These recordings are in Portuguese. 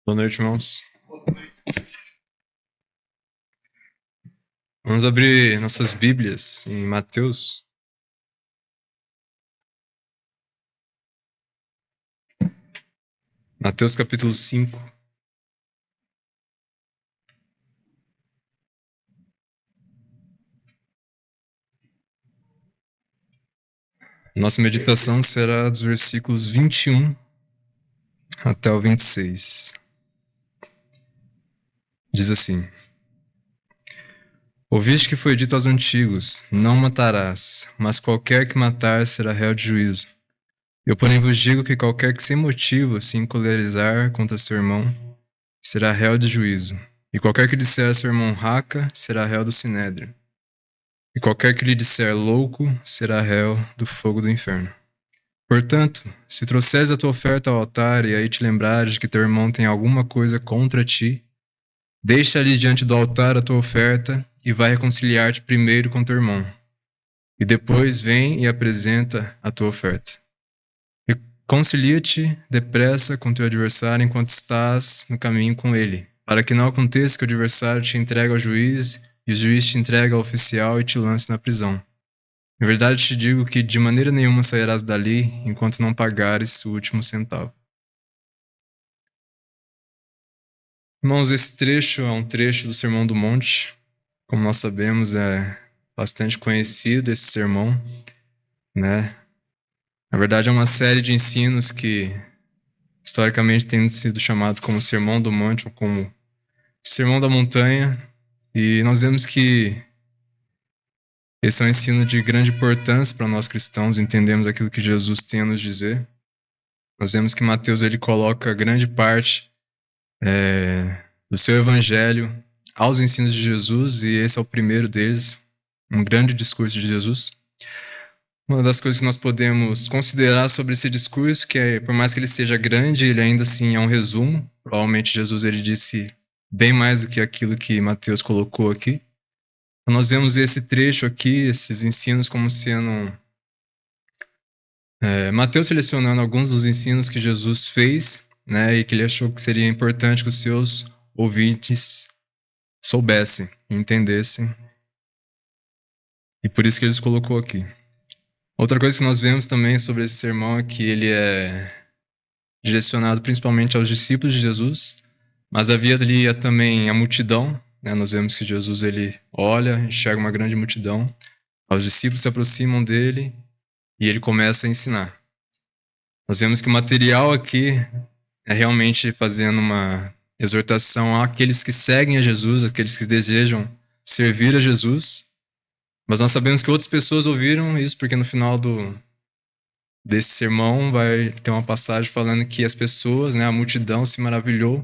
Boa noite, irmãos. Vamos abrir nossas Bíblias em Mateus. Mateus capítulo 5. Nossa meditação será dos versículos 21 até o 26. Diz assim: Ouviste que foi dito aos antigos, não matarás, mas qualquer que matar será réu de juízo. Eu, porém, vos digo que qualquer que sem motivo se encolerizar contra seu irmão será réu de juízo. E qualquer que disser a seu irmão raca será réu do sinédrio. E qualquer que lhe disser louco será réu do fogo do inferno. Portanto, se trouxeres a tua oferta ao altar e aí te lembrares de que teu irmão tem alguma coisa contra ti, deixa ali diante do altar a tua oferta e vai reconciliar-te primeiro com teu irmão. E depois vem e apresenta a tua oferta. Reconcilia-te depressa com teu adversário enquanto estás no caminho com ele, para que não aconteça que o adversário te entregue ao juiz e o juiz te entregue ao oficial e te lance na prisão. Em verdade te digo que de maneira nenhuma sairás dali enquanto não pagares o último centavo. Irmãos, esse trecho é um trecho do Sermão do Monte. Como nós sabemos, é bastante conhecido esse sermão, né? Na verdade, é uma série de ensinos que historicamente tem sido chamado como Sermão do Monte ou como Sermão da Montanha. E nós vemos que esse é um ensino de grande importância para nós cristãos, entendemos aquilo que Jesus tem a nos dizer. Nós vemos que Mateus ele coloca grande parte do seu evangelho aos ensinos de Jesus, e esse é o primeiro deles, um grande discurso de Jesus. Uma das coisas que nós podemos considerar sobre esse discurso, que é, por mais que ele seja grande, ele ainda assim é um resumo. Provavelmente Jesus ele disse bem mais do que aquilo que Mateus colocou aqui. Nós vemos esse trecho aqui, esses ensinos, como sendo Mateus selecionando alguns dos ensinos que Jesus fez, né, e que ele achou que seria importante que os seus ouvintes soubessem, entendessem. E por isso que ele os colocou aqui. Outra coisa que nós vemos também sobre esse sermão é que ele é direcionado principalmente aos discípulos de Jesus, mas havia ali também a multidão. Nós vemos que Jesus ele olha, enxerga uma grande multidão, os discípulos se aproximam dele e ele começa a ensinar. Nós vemos que o material aqui é realmente fazendo uma exortação àqueles que seguem a Jesus, àqueles que desejam servir a Jesus, mas nós sabemos que outras pessoas ouviram isso, porque no final desse sermão vai ter uma passagem falando que as pessoas, a multidão se maravilhou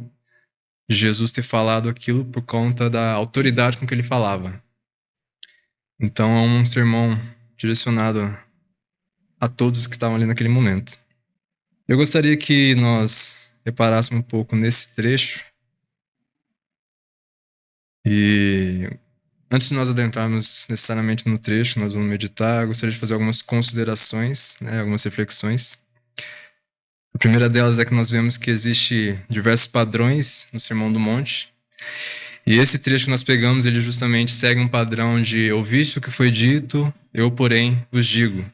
de Jesus ter falado aquilo por conta da autoridade com que ele falava. Então é um sermão direcionado a todos que estavam ali naquele momento. Eu gostaria que nós reparássemos um pouco nesse trecho. E antes de nós adentrarmos necessariamente no trecho, nós vamos meditar. Eu gostaria de fazer algumas considerações, algumas reflexões. A primeira delas é que nós vemos que existe diversos padrões no Sermão do Monte. E esse trecho que nós pegamos, ele justamente segue um padrão de ouviste o que foi dito, eu, porém, vos digo.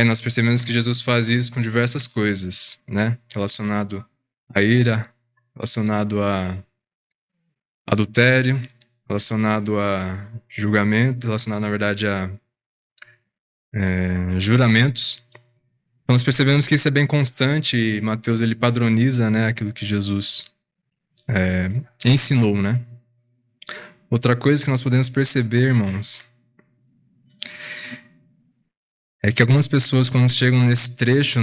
Nós percebemos que Jesus faz isso com diversas coisas, relacionado à ira, relacionado a adultério, relacionado a julgamento, relacionado, na verdade, a juramentos. Então, nós percebemos que isso é bem constante e Mateus ele padroniza aquilo que Jesus ensinou. Outra coisa que nós podemos perceber, irmãos, é que algumas pessoas, quando chegam nesse trecho,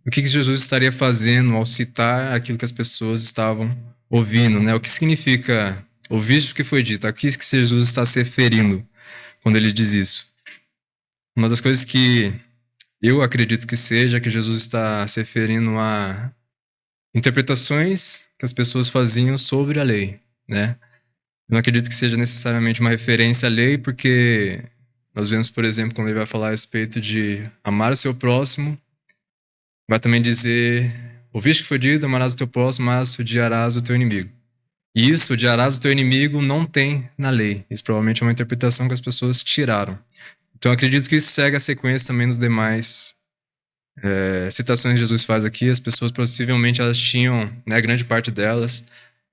o que Jesus estaria fazendo ao citar aquilo que as pessoas estavam ouvindo, O que significa ouviste o que foi dito? A que Jesus está se referindo quando ele diz isso? Uma das coisas que eu acredito que seja que Jesus está se referindo a interpretações que as pessoas faziam sobre a lei, Eu não acredito que seja necessariamente uma referência à lei, porque nós vemos, por exemplo, quando ele vai falar a respeito de amar o seu próximo, vai também dizer Ouviste que foi dito, amarás o teu próximo, mas odiarás o teu inimigo. E isso, odiarás o teu inimigo, não tem na lei. Isso provavelmente é uma interpretação que as pessoas tiraram. Então, eu acredito que isso segue a sequência também nos demais citações que Jesus faz aqui. As pessoas possivelmente elas tinham, né, grande parte delas,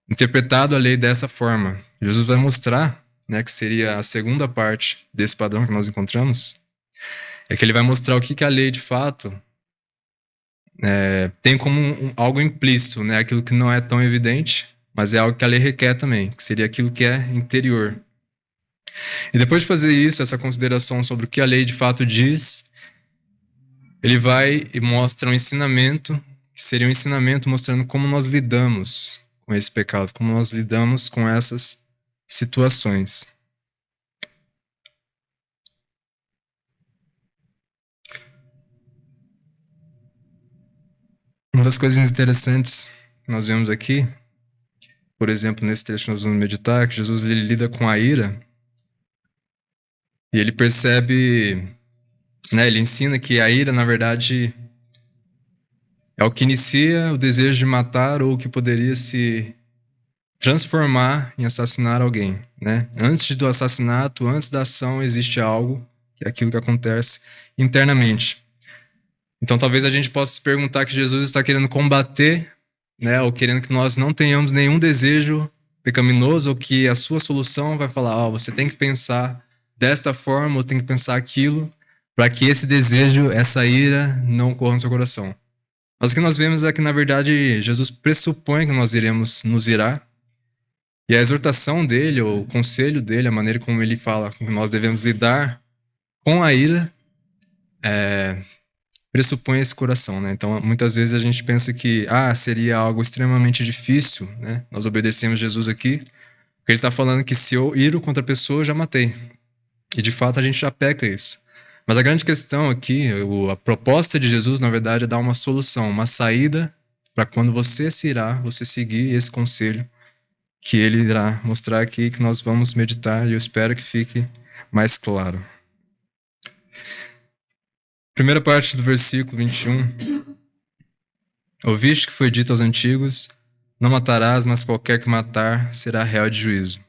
interpretado a lei dessa forma. Jesus vai mostrar, né, que seria a segunda parte desse padrão que nós encontramos, é que ele vai mostrar o que a lei de fato tem como algo implícito, né, aquilo que não é tão evidente, mas é algo que a lei requer também, que seria aquilo que é interior. E depois de fazer isso, essa consideração sobre o que a lei de fato diz, ele vai e mostra um ensinamento, que seria um ensinamento mostrando como nós lidamos com esse pecado, como nós lidamos com essas situações. Uma das coisas interessantes que nós vemos aqui, por exemplo, nesse trecho que nós vamos meditar, que Jesus ele lida com a ira e ele percebe, né, ele ensina que a ira, na verdade, é o que inicia o desejo de matar ou o que poderia se transformar em assassinar alguém, né? Antes do assassinato, antes da ação, existe algo, que é aquilo que acontece internamente. Então, talvez a gente possa se perguntar que Jesus está querendo combater, né, ou querendo que nós não tenhamos nenhum desejo pecaminoso, ou que a sua solução vai falar, você tem que pensar desta forma, ou tem que pensar aquilo, para que esse desejo, essa ira, não corra no seu coração. Mas o que nós vemos é que, na verdade, Jesus pressupõe que nós iremos nos irar, e a exortação dele, ou o conselho dele, a maneira como ele fala que nós devemos lidar com a ira, pressupõe esse coração, né? Então, muitas vezes a gente pensa que, seria algo extremamente difícil, né? Nós obedecemos Jesus aqui, porque ele está falando que se eu iro contra a pessoa, eu já matei. E, de fato, a gente já peca isso. Mas a grande questão aqui, a proposta de Jesus, na verdade, é dar uma solução, uma saída para quando você se irar, você seguir esse conselho que ele irá mostrar aqui, que nós vamos meditar, e eu espero que fique mais claro. Primeira parte do versículo 21. Ouviste que foi dito aos antigos, não matarás, mas qualquer que matar será réu de juízo.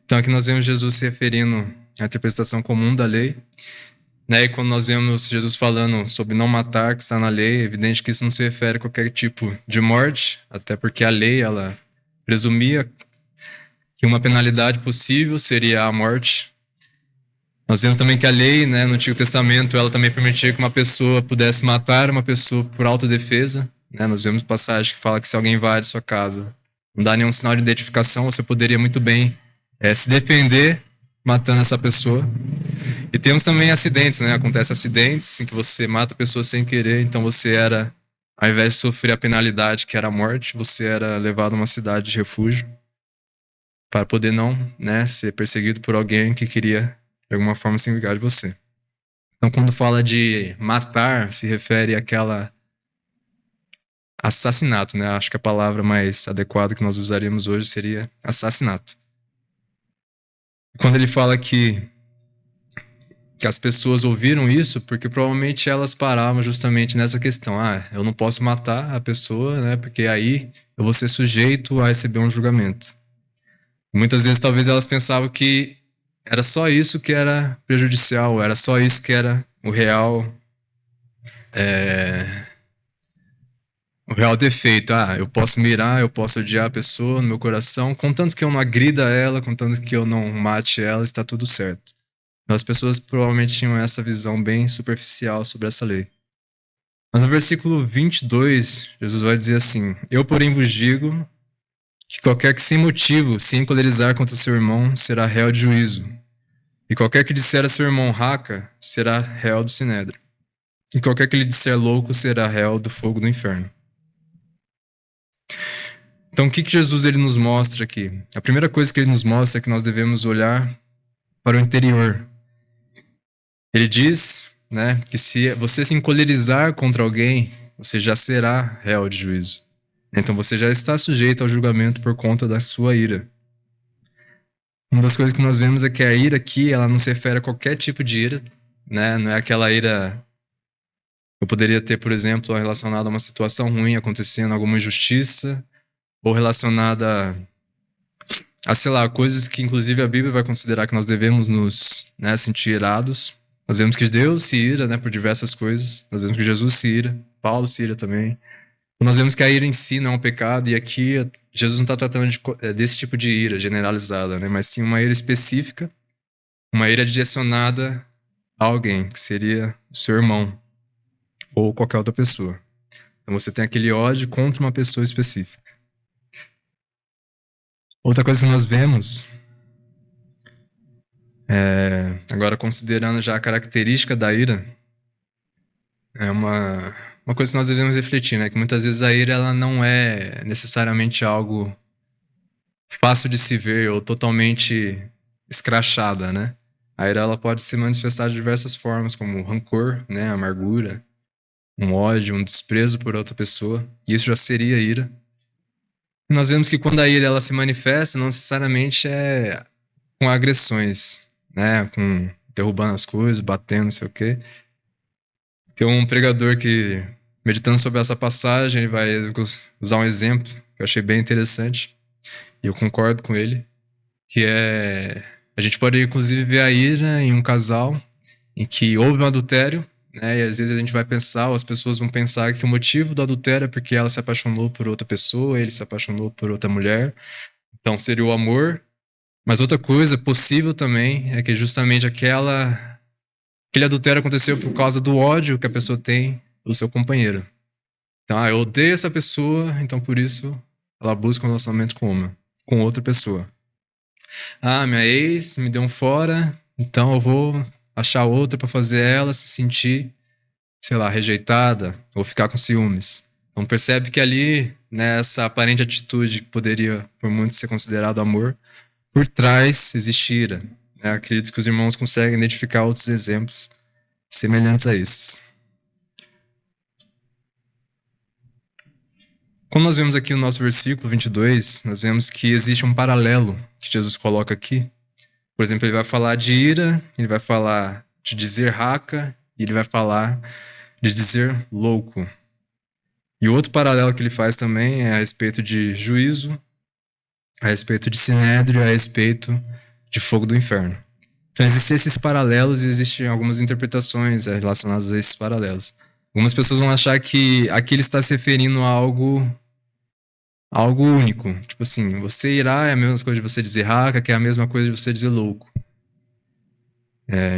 Então aqui nós vemos Jesus se referindo à interpretação comum da lei, né? E quando nós vemos Jesus falando sobre não matar, que está na lei, é evidente que isso não se refere a qualquer tipo de morte, até porque a lei, ela presumia que uma penalidade possível seria a morte. Nós vemos também que a lei, né, no Antigo Testamento, ela também permitia que uma pessoa pudesse matar uma pessoa por autodefesa, né? Nós vemos passagem que fala que se alguém invade sua casa, não dá nenhum sinal de identificação, você poderia muito bem se defender matando essa pessoa. E temos também acidentes, né? Acontecem acidentes em que você mata a pessoa sem querer, então você era, ao invés de sofrer a penalidade que era a morte, você era levado a uma cidade de refúgio para poder não, né, ser perseguido por alguém que queria de alguma forma se vingar de você. Então, quando fala de matar, se refere àquela assassinato, né? Acho que a palavra mais adequada que nós usaríamos hoje seria assassinato. Quando ele fala que as pessoas ouviram isso, porque provavelmente elas paravam justamente nessa questão. Eu não posso matar a pessoa, né? Porque aí eu vou ser sujeito a receber um julgamento. Muitas vezes, talvez elas pensavam que era só isso que era prejudicial, era só isso que era o real defeito. Eu posso mirar, eu posso odiar a pessoa no meu coração, contanto que eu não agrida ela, contanto que eu não mate ela, está tudo certo. Então, as pessoas provavelmente tinham essa visão bem superficial sobre essa lei. Mas no versículo 22, Jesus vai dizer assim: Eu, porém, vos digo que qualquer que sem motivo se encolerizar contra seu irmão será réu de juízo. E qualquer que disser a seu irmão raca, será réu do sinédrio. E qualquer que lhe disser louco, será réu do fogo do inferno. Então, o que Jesus ele nos mostra aqui? A primeira coisa que ele nos mostra é que nós devemos olhar para o interior. Ele diz, né, que se você se encolerizar contra alguém, você já será réu de juízo. Então, você já está sujeito ao julgamento por conta da sua ira. Uma das coisas que nós vemos é que a ira aqui, ela não se refere a qualquer tipo de ira, né? Não é aquela ira Eu poderia ter, por exemplo, relacionado a uma situação ruim acontecendo, alguma injustiça, ou relacionada a, sei lá, coisas que inclusive a Bíblia vai considerar que nós devemos nos, né, sentir irados. Nós vemos que Deus se ira, né, por diversas coisas. Nós vemos que Jesus se ira, Paulo se ira também. Nós vemos que a ira em si não é um pecado, e aqui Jesus não está tratando desse tipo de ira generalizada, né, mas sim uma ira específica, uma ira direcionada a alguém, que seria o seu irmão ou qualquer outra pessoa. Então você tem aquele ódio contra uma pessoa específica. Outra coisa que nós vemos, agora considerando já a característica da ira, é uma coisa que nós devemos refletir, né? Que muitas vezes a ira ela não é necessariamente algo fácil de se ver ou totalmente escrachada, né? A ira ela pode se manifestar de diversas formas, como rancor, né? Amargura, um ódio, um desprezo por outra pessoa. E isso já seria ira. E nós vemos que quando a ira ela se manifesta, não necessariamente é com agressões, né? Com derrubando as coisas, batendo, não sei o quê. Tem um pregador que, meditando sobre essa passagem, ele vai usar um exemplo que eu achei bem interessante. E eu concordo com ele. Que é... A gente pode, inclusive, ver a ira em um casal em que houve um adultério, né? E às vezes a gente vai pensar, ou as pessoas vão pensar que o motivo do adultério é porque ela se apaixonou por outra pessoa, ele se apaixonou por outra mulher. Então seria o amor. Mas outra coisa possível também é que justamente aquele adultério aconteceu por causa do ódio que a pessoa tem do seu companheiro. Então, eu odeio essa pessoa, então por isso ela busca um relacionamento com outra pessoa. Minha ex me deu um fora, então eu vou achar outra pra fazer ela se sentir, sei lá, rejeitada ou ficar com ciúmes. Então percebe que ali, né, essa aparente atitude que poderia por muitos ser considerado amor, por trás existe ira. Acredito que os irmãos conseguem identificar outros exemplos semelhantes a esses. Como nós vemos aqui no nosso versículo 22, nós vemos que existe um paralelo que Jesus coloca aqui. Por exemplo, ele vai falar de ira, ele vai falar de dizer raca, e ele vai falar de dizer louco. E outro paralelo que ele faz também é a respeito de juízo, a respeito de sinédrio, a respeito de fogo do inferno. Então existem esses paralelos e existem algumas interpretações relacionadas a esses paralelos. Algumas pessoas vão achar que aqui ele está se referindo a algo único. Tipo assim, você irá é a mesma coisa de você dizer raca, que é a mesma coisa de você dizer louco.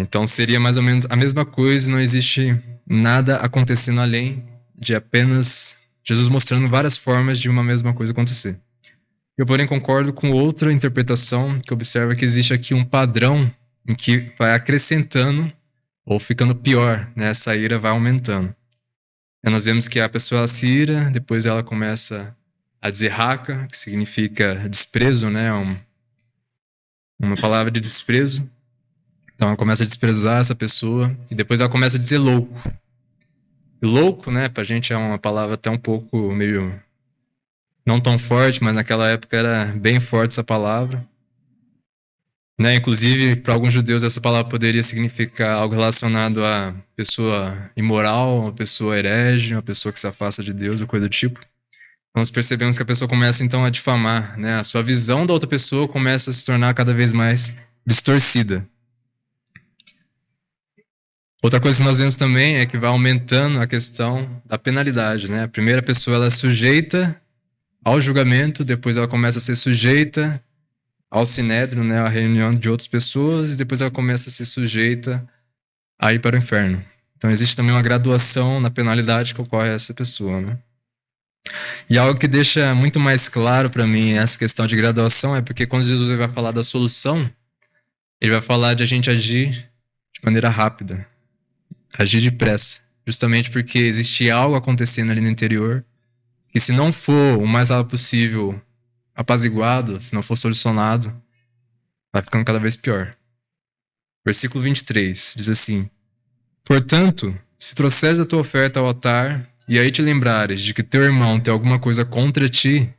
Então seria mais ou menos a mesma coisa, não existe nada acontecendo além de apenas Jesus mostrando várias formas de uma mesma coisa acontecer. Eu, porém, concordo com outra interpretação que observa que existe aqui um padrão em que vai acrescentando ou ficando pior, né? Essa ira vai aumentando. Nós vemos que a pessoa se ira, depois ela começa a dizer raca, que significa desprezo, né? Uma palavra de desprezo. Então ela começa a desprezar essa pessoa e depois ela começa a dizer louco. E louco, né, pra gente é uma palavra até um pouco meio não tão forte, mas naquela época era bem forte essa palavra. Né? Inclusive, para alguns judeus, essa palavra poderia significar algo relacionado a pessoa imoral, uma pessoa herege, uma pessoa que se afasta de Deus, ou coisa do tipo. Nós percebemos que a pessoa começa, então, a difamar. Né? A sua visão da outra pessoa começa a se tornar cada vez mais distorcida. Outra coisa que nós vemos também é que vai aumentando a questão da penalidade. Né? A primeira pessoa ela é sujeita ao julgamento, depois ela começa a ser sujeita ao sinédrio, né, a reunião de outras pessoas, e depois ela começa a ser sujeita a ir para o inferno. Então existe também uma graduação na penalidade que ocorre a essa pessoa, né? E algo que deixa muito mais claro para mim essa questão de graduação é porque quando Jesus vai falar da solução, ele vai falar de a gente agir de maneira rápida, agir depressa, justamente porque existe algo acontecendo ali no interior que, se não for o mais rápido possível apaziguado, se não for solucionado, vai ficando cada vez pior. Versículo 23 diz assim: Portanto, se trouxeres a tua oferta ao altar, e aí te lembrares de que teu irmão tem alguma coisa contra ti,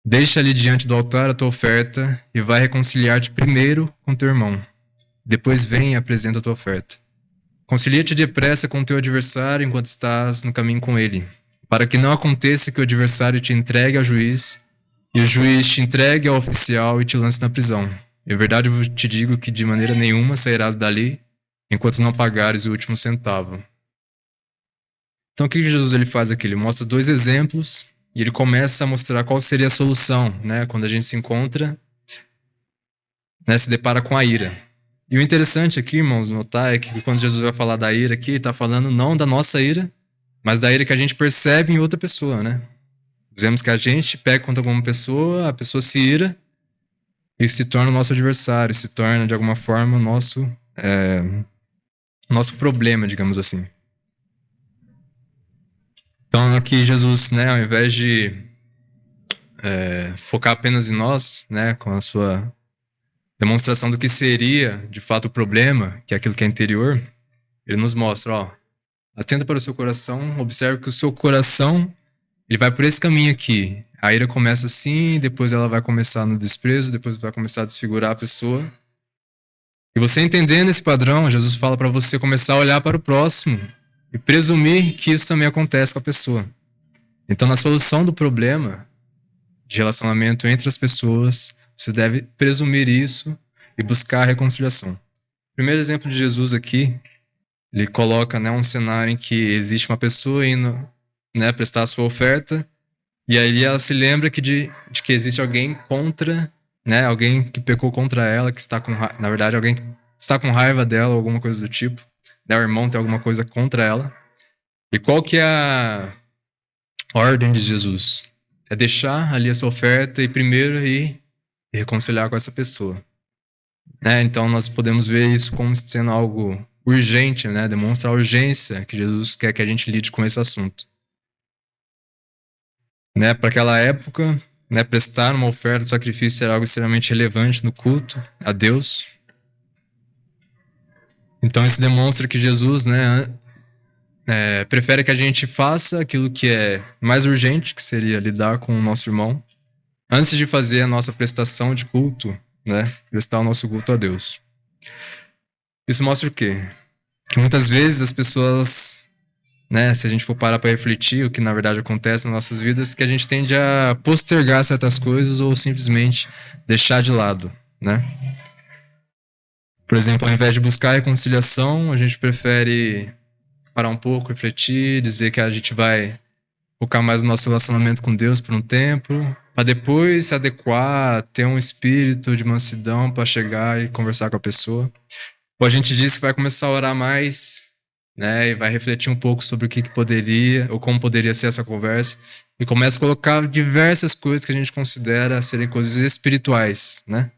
deixa ali diante do altar a tua oferta e vai reconciliar-te primeiro com teu irmão. Depois vem e apresenta a tua oferta. Concilia-te depressa com teu adversário enquanto estás no caminho com ele, para que não aconteça que o adversário te entregue ao juiz, e o juiz te entregue ao oficial e te lance na prisão. Em verdade eu te digo que de maneira nenhuma sairás dali, enquanto não pagares o último centavo. Então o que Jesus ele faz aqui? Ele mostra dois exemplos e ele começa a mostrar qual seria a solução, né? Quando a gente se encontra, né, se depara com a ira. E o interessante aqui, irmãos, notar é que quando Jesus vai falar da ira aqui, ele está falando não da nossa ira, mas da ira que a gente percebe em outra pessoa, né? Dizemos que a gente pega contra alguma pessoa, a pessoa se ira e se torna o nosso adversário, se torna de alguma forma o nosso problema, digamos assim. Então aqui Jesus, né, ao invés de focar apenas em nós, né, com a sua demonstração do que seria de fato o problema, que é aquilo que é interior, ele nos mostra, ó, atenta para o seu coração, observe que o seu coração ele vai por esse caminho aqui. A ira começa assim, depois ela vai começar no desprezo, depois vai começar a desfigurar a pessoa. E você entendendo esse padrão, Jesus fala para você começar a olhar para o próximo e presumir que isso também acontece com a pessoa. Então, na solução do problema de relacionamento entre as pessoas, você deve presumir isso e buscar a reconciliação. O primeiro exemplo de Jesus aqui, ele coloca, né, um cenário em que existe uma pessoa indo, né, prestar a sua oferta, e aí ela se lembra de que existe alguém contra, né, alguém que pecou contra ela, que está na verdade, alguém que está com raiva dela ou alguma coisa do tipo, né, o irmão tem alguma coisa contra ela. E qual que é a ordem de Jesus? É deixar ali a sua oferta e primeiro ir reconciliar com essa pessoa. Né? Então nós podemos ver isso como sendo algo urgente, né? Demonstra a urgência que Jesus quer que a gente lide com esse assunto. Né? Para aquela época, né, prestar uma oferta de sacrifício era algo extremamente relevante no culto a Deus. Então isso demonstra que Jesus, né, prefere que a gente faça aquilo que é mais urgente, que seria lidar com o nosso irmão, antes de fazer a nossa prestação de culto, né, prestar o nosso culto a Deus. Isso mostra o quê? Que muitas vezes as pessoas, né, se a gente for parar para refletir o que na verdade acontece nas nossas vidas, que a gente tende a postergar certas coisas ou simplesmente deixar de lado, né? Por exemplo, ao invés de buscar reconciliação, a gente prefere parar um pouco, refletir, dizer que a gente vai focar mais no nosso relacionamento com Deus por um tempo, para depois se adequar, ter um espírito de mansidão para chegar e conversar com a pessoa. Ou a gente diz que vai começar a orar mais, né, e vai refletir um pouco sobre o que poderia, ou como poderia ser essa conversa, e começa a colocar diversas coisas que a gente considera serem coisas espirituais, né?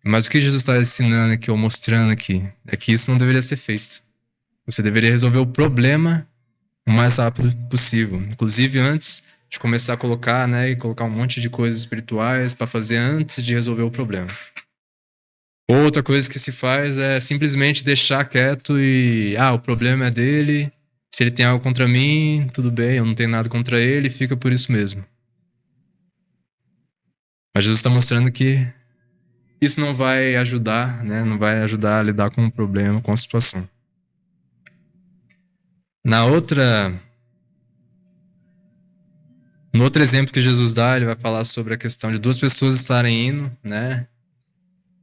Mas o que Jesus está ensinando aqui, ou mostrando aqui, é que isso não deveria ser feito. Você deveria resolver o problema o mais rápido possível. Inclusive antes de começar a colocar, né, e colocar um monte de coisas espirituais para fazer antes de resolver o problema. Outra coisa que se faz é simplesmente deixar quieto e... o problema é dele, se ele tem algo contra mim, tudo bem, eu não tenho nada contra ele, fica por isso mesmo. Mas Jesus está mostrando que isso não vai ajudar, né? Não vai ajudar a lidar com o problema, com a situação. No outro exemplo que Jesus dá, ele vai falar sobre a questão de duas pessoas estarem indo, né?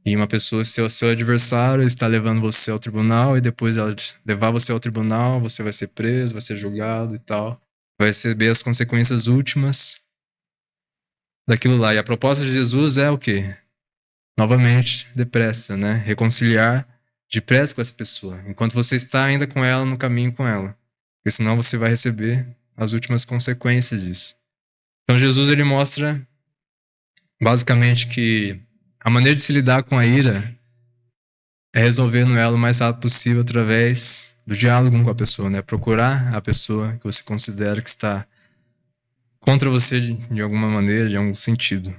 E uma pessoa ser o seu adversário, está levando você ao tribunal, e depois ela levar você ao tribunal, você vai ser preso, vai ser julgado e tal. Vai receber as consequências últimas daquilo lá. E a proposta de Jesus é o quê? Novamente, depressa, né? Reconciliar depressa com essa pessoa, enquanto você está ainda com ela, no caminho com ela. Porque senão você vai receber as últimas consequências disso. Então Jesus, ele mostra basicamente que a maneira de se lidar com a ira é resolvendo ela o mais rápido possível através do diálogo com a pessoa, né? Procurar a pessoa que você considera que está contra você de alguma maneira, de algum sentido.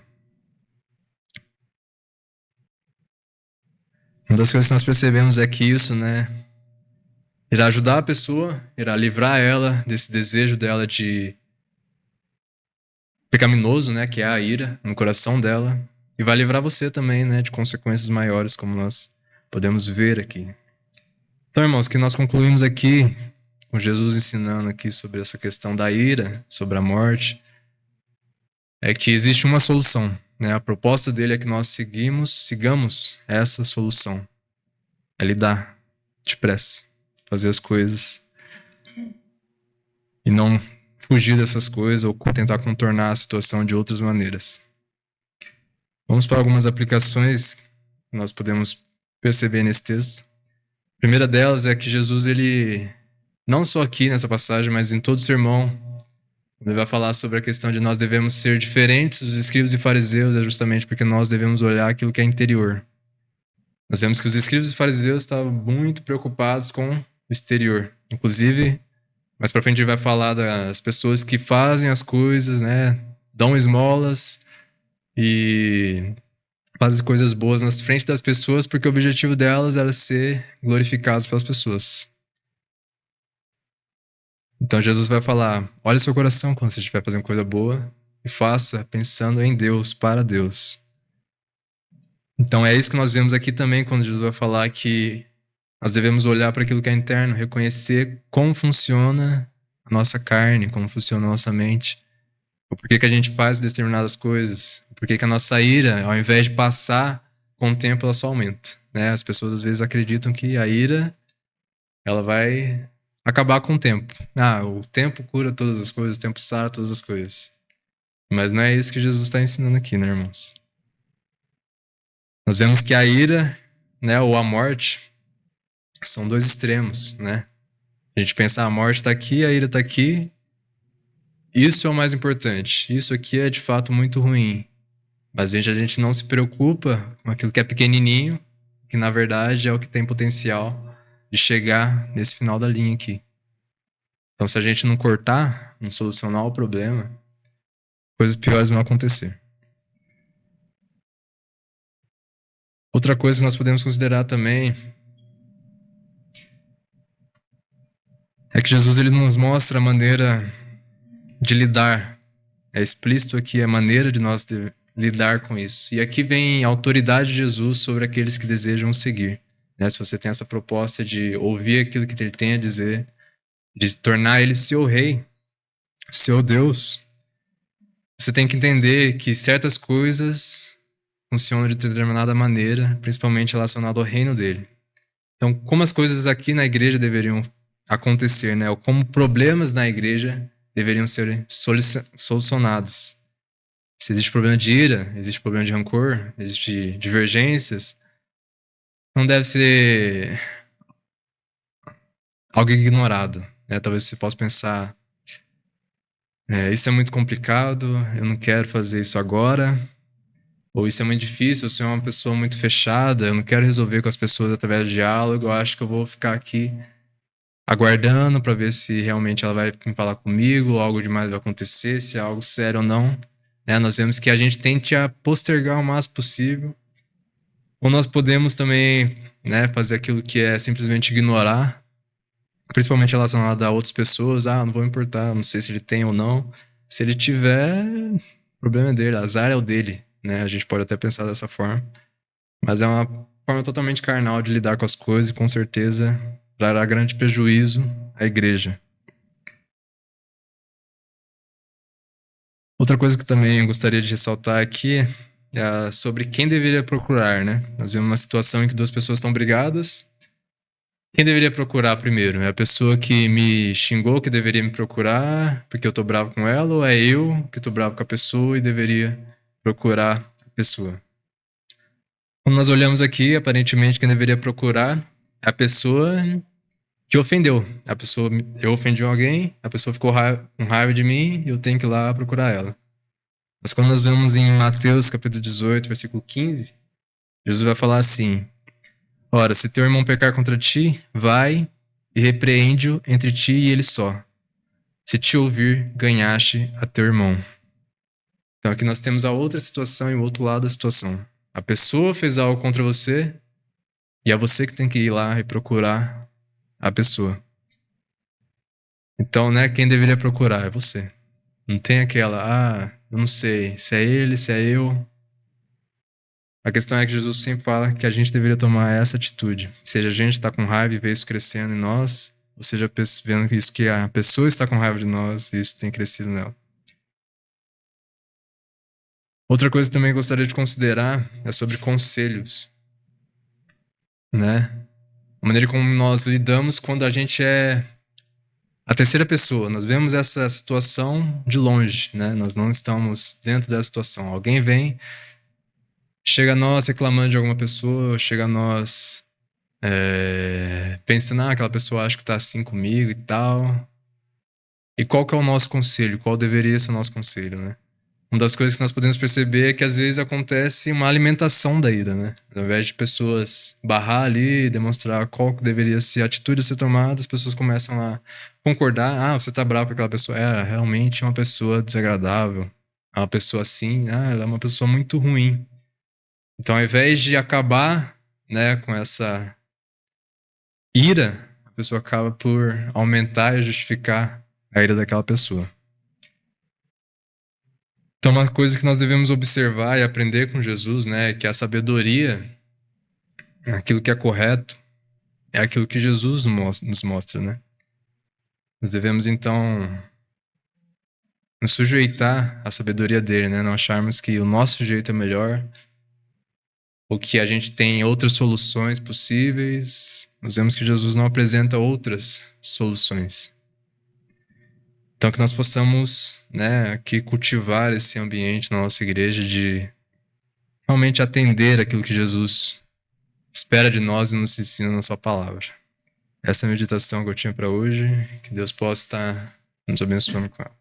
Uma das coisas que nós percebemos é que isso, né, irá ajudar a pessoa, irá livrar ela desse desejo dela de pecaminoso, né, que é a ira no coração dela, e vai livrar você também, né, de consequências maiores, como nós podemos ver aqui. Então, irmãos, o que nós concluímos aqui, com Jesus ensinando aqui sobre essa questão da ira, sobre a morte, é que existe uma solução, né? A proposta dele é que nós sigamos essa solução. É lidar depressa, fazer as coisas e não fugir dessas coisas ou tentar contornar a situação de outras maneiras. Vamos para algumas aplicações que nós podemos perceber nesse texto. A primeira delas é que Jesus, ele, não só aqui nessa passagem, mas em todo o sermão, ele vai falar sobre a questão de nós devemos ser diferentes dos escribas e fariseus, é justamente porque nós devemos olhar aquilo que é interior. Nós vemos que os escribas e fariseus estavam muito preocupados com o exterior. Inclusive, mais pra frente ele vai falar das pessoas que fazem as coisas, né? Dão esmolas e fazem coisas boas na frente das pessoas porque o objetivo delas era ser glorificados pelas pessoas. Então Jesus vai falar, olha seu coração quando você estiver fazendo coisa boa e faça pensando em Deus, para Deus. Então é isso que nós vemos aqui também quando Jesus vai falar que nós devemos olhar para aquilo que é interno, reconhecer como funciona a nossa carne, como funciona a nossa mente, o porquê que a gente faz determinadas coisas, o porquê que a nossa ira, ao invés de passar com o tempo, ela só aumenta. Né? As pessoas às vezes acreditam que a ira ela vai acabar com o tempo. O tempo cura todas as coisas, o tempo sara todas as coisas. Mas não é isso que Jesus está ensinando aqui, né, irmãos? Nós vemos que a ira, né, ou a morte, são dois extremos, né? A gente pensa, a morte está aqui, a ira está aqui. Isso é o mais importante. Isso aqui é de fato muito ruim. Mas a gente não se preocupa com aquilo que é pequenininho, que na verdade é o que tem potencial de chegar nesse final da linha aqui. Então, se a gente não cortar, não solucionar o problema, coisas piores vão acontecer. Outra coisa que nós podemos considerar também é que Jesus ele nos mostra a maneira de lidar. É explícito aqui a maneira de nós lidar com isso. E aqui vem a autoridade de Jesus sobre aqueles que desejam o seguir. Né? Se você tem essa proposta de ouvir aquilo que ele tem a dizer, de tornar ele seu rei, seu Deus, você tem que entender que certas coisas funcionam de determinada maneira, principalmente relacionado ao reino dele. Então, como as coisas aqui na igreja deveriam acontecer, né? Ou como problemas na igreja deveriam ser solucionados. Se existe problema de ira, existe problema de rancor, existe divergências, não deve ser algo ignorado. Né? Talvez você possa pensar, isso é muito complicado, eu não quero fazer isso agora, ou isso é muito difícil, eu sou uma pessoa muito fechada, eu não quero resolver com as pessoas através de diálogo, eu acho que eu vou ficar aqui aguardando para ver se realmente ela vai me falar comigo, ou algo demais vai acontecer, se é algo sério ou não. Nós vemos que a gente tende a postergar o máximo possível, ou nós podemos também fazer aquilo que é simplesmente ignorar, principalmente relacionado a outras pessoas. Não vou importar, não sei se ele tem ou não. Se ele tiver, o problema é dele, azar é o dele. A gente pode até pensar dessa forma, mas é uma forma totalmente carnal de lidar com as coisas e com certeza trará grande prejuízo à igreja. Outra coisa que também eu gostaria de ressaltar aqui é sobre quem deveria procurar, né? Nós vemos uma situação em que duas pessoas estão brigadas. Quem deveria procurar primeiro? É a pessoa que me xingou que deveria me procurar porque eu tô bravo com ela, ou é eu que tô bravo com a pessoa e deveria procurar a pessoa? Quando nós olhamos aqui, aparentemente quem deveria procurar é a pessoa que ofendeu. Eu ofendi alguém, a pessoa ficou com raiva de mim e eu tenho que ir lá procurar ela. Mas quando nós vemos em Mateus capítulo 18, versículo 15, Jesus vai falar assim: ora, se teu irmão pecar contra ti, vai e repreende-o entre ti e ele só. Se te ouvir, ganhaste a teu irmão. Então aqui nós temos a outra situação e o outro lado da situação. A pessoa fez algo contra você e é você que tem que ir lá e procurar a pessoa. Então, quem deveria procurar é você. Não tem aquela, eu não sei se é ele, se é eu. A questão é que Jesus sempre fala que a gente deveria tomar essa atitude. Seja a gente está com raiva e vê isso crescendo em nós, ou seja, vendo isso que a pessoa está com raiva de nós e isso tem crescido nela. Outra coisa que também gostaria de considerar é sobre conselhos, né? A maneira como nós lidamos quando a gente é a terceira pessoa. Nós vemos essa situação de longe, né? Nós não estamos dentro dessa situação. Alguém vem, chega a nós reclamando de alguma pessoa, chega a nós pensando, aquela pessoa acha que tá assim comigo e tal. E qual que é o nosso conselho? Qual deveria ser o nosso conselho, né? Uma das coisas que nós podemos perceber é que às vezes acontece uma alimentação da ira, né? Ao invés de pessoas barrar ali, demonstrar qual que deveria ser a atitude a ser tomada, as pessoas começam a concordar. Você tá bravo com aquela pessoa. Realmente é uma pessoa desagradável. É uma pessoa assim, ela é uma pessoa muito ruim. Então, ao invés de acabar, né, com essa ira, a pessoa acaba por aumentar e justificar a ira daquela pessoa. Então, uma coisa que nós devemos observar e aprender com Jesus, né, é que a sabedoria, aquilo que é correto, é aquilo que Jesus nos mostra, né? Nós devemos, então, nos sujeitar à sabedoria dele, né? Não acharmos que o nosso jeito é melhor, ou que a gente tem outras soluções possíveis. Nós vemos que Jesus não apresenta outras soluções. Então, que nós possamos, né, aqui cultivar esse ambiente na nossa igreja de realmente atender aquilo que Jesus espera de nós e nos ensina na sua palavra. Essa é a meditação que eu tinha para hoje. Que Deus possa estar nos abençoando com ela.